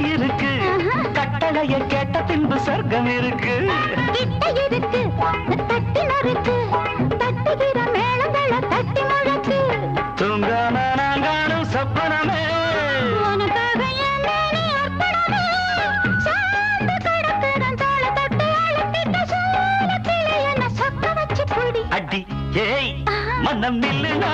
இருக்கு கட்டளைய கேட்ட பின்பு சொர்க்கம் இருக்கு கிட்ட இருக்கு தட்டி நறுக்கு தட்டுகிற மேளங்களை தட்டி முழக்கு தூங்காம நாங்கானும் சொப்பனமே உனக்காக என் மேனி அர்ப்பணமே சார்ந்து கிடக்கிறேன் தாள தட்டு அழுத்திட்ட சோளத்திலே என்ன சொக்க வச்சு புடி அடி ஏய் மனம் நில்லுனா